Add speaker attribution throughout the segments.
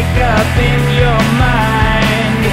Speaker 1: wake up in your mind,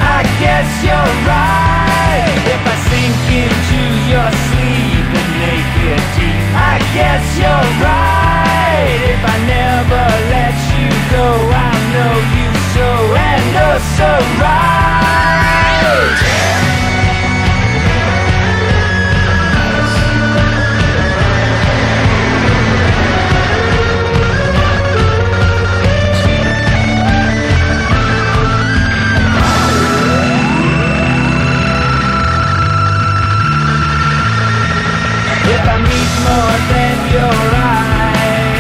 Speaker 1: I guess you're right. If I sink into your sleep and make it deep, I guess you're right. If I never let you go, I'll know you so and oh so right. If I meet more than your eye,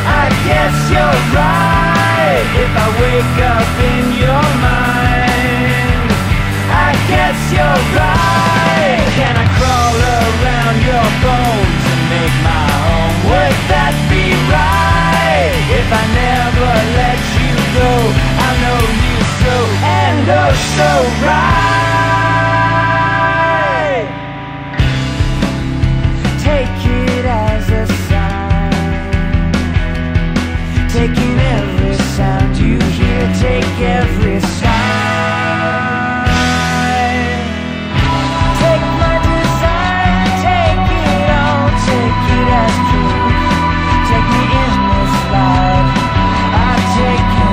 Speaker 1: I guess you're right. If I wake up in your mind, I guess you're right. Can I crawl around your bones and make my home? Would that be right? If I never let you go, I know you so and oh so right. Take it as a sign, taking every sound you hear, take every sign. Take my design, take it all, take it as proof. Take me in this life, I've taken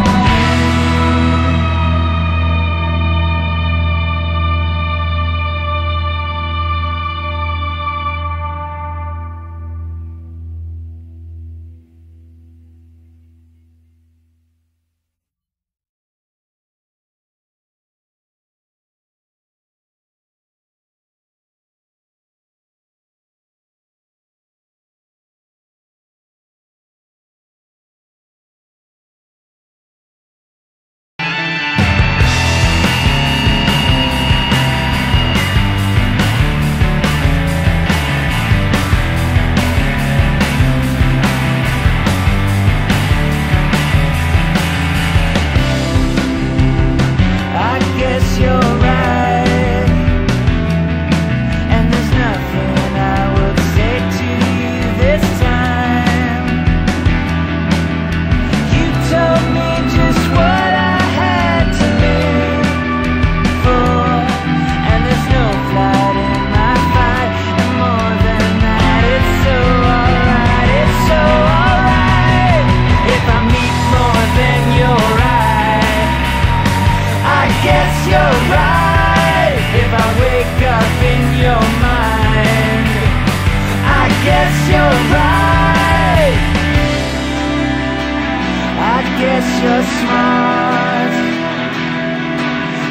Speaker 1: you're smart,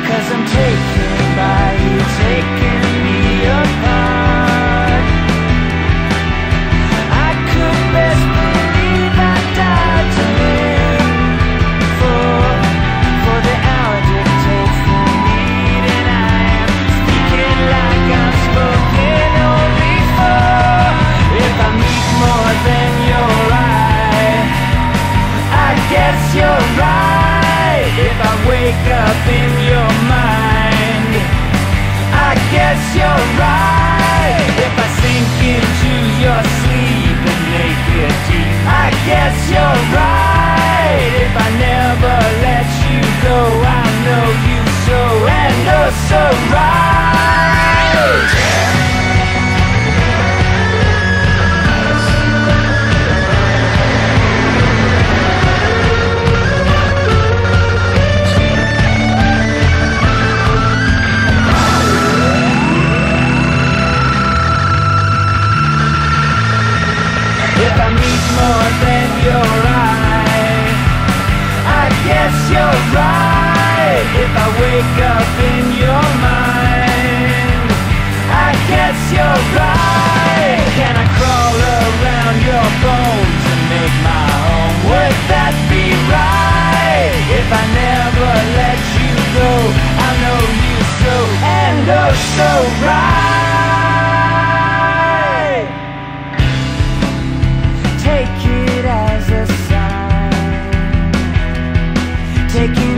Speaker 1: 'cause I'm taken by you, taking me apart. I could best believe I died to live, for the hour dictates the need, and I am speaking like I've spoken only for. If I meet more than your eye, I guess you're right. If I wake up in your mind, I guess you're right. If I sink into your sleep and make it deep, I guess you're right. If I never let you go, I'll know you so and oh so right. If I meet more than your eye, I guess you're right. If I wake up in your mind, I guess you're right. Can I crawl around your bones and make my home? Would that be right? If I never let you go, I know you so and oh so right. Take it as a sign, take it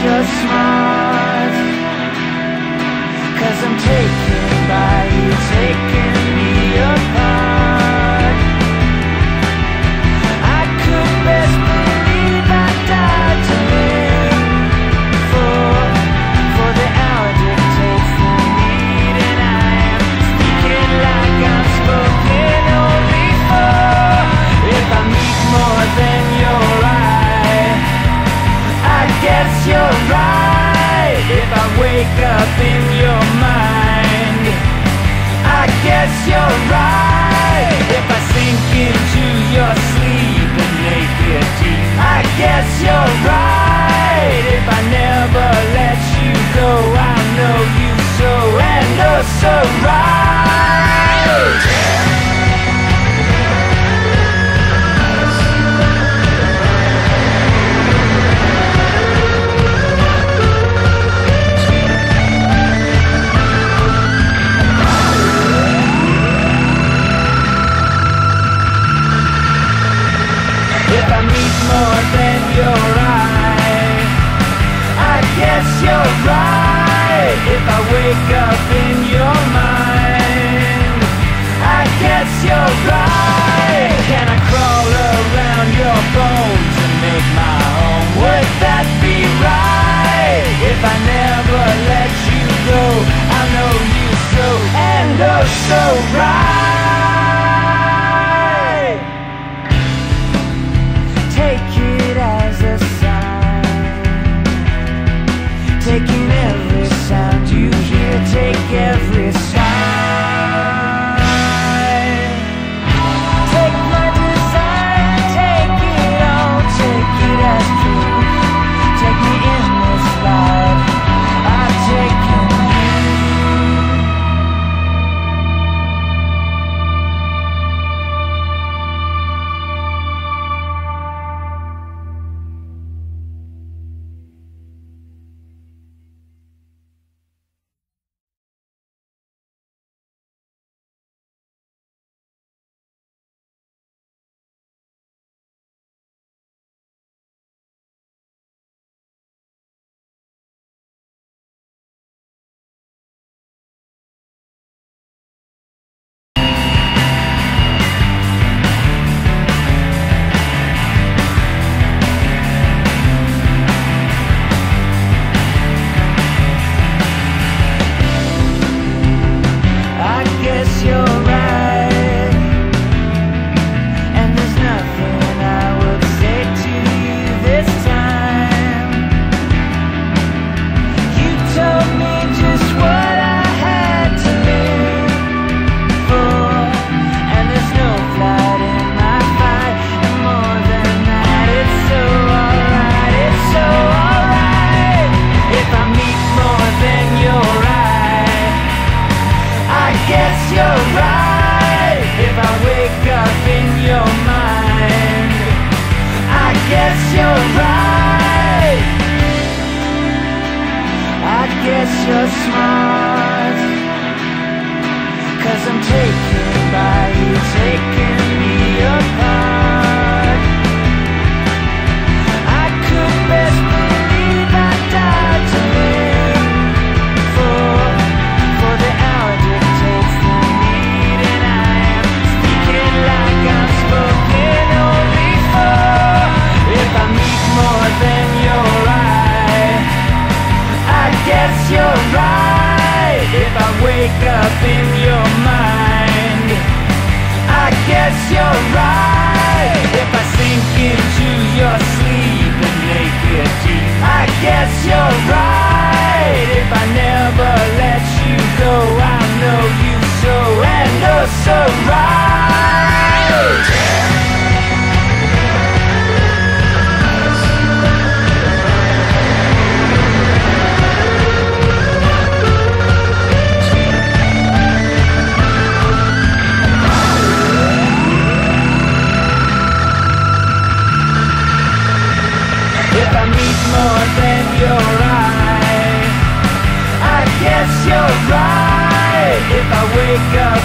Speaker 1: you're smart, 'cause I'm taken by you, taking me apart. I could best believe I died to live for the hour dictates the need, and I am speaking like I'm spoken only for. If I meet more than your eye, I guess you're right. If I wake up in your mind, I guess you're right. If I sink into your sleep and make it deep, I guess you're right. If I never let you go, I know you so and oh so right. If I meet more than your eye, I guess you're right. If I wake up in your mind, I guess you're right. Can I crawl around your bones and make my home? Would that be right? If I never let you go, I know you so and oh so right. Take it as a sign, taking every sound you hear, take every sign. Take my design, take it all, take it as proof. Take me in this life, I've taken you. You're smart, 'cause I'm taken by you, taking me apart. I could best believe I died to live for the hour dictates the need, and I am speaking like I'm spoken only for. If I meet more than your eye, I guess you're right. If I wake up in your mind, I guess you're right. If I sink into your sleep and make it deep, I guess you're right. If I never let you go, I know you so and oh so right. If I meet more than your eye, I guess you're right. If I wake up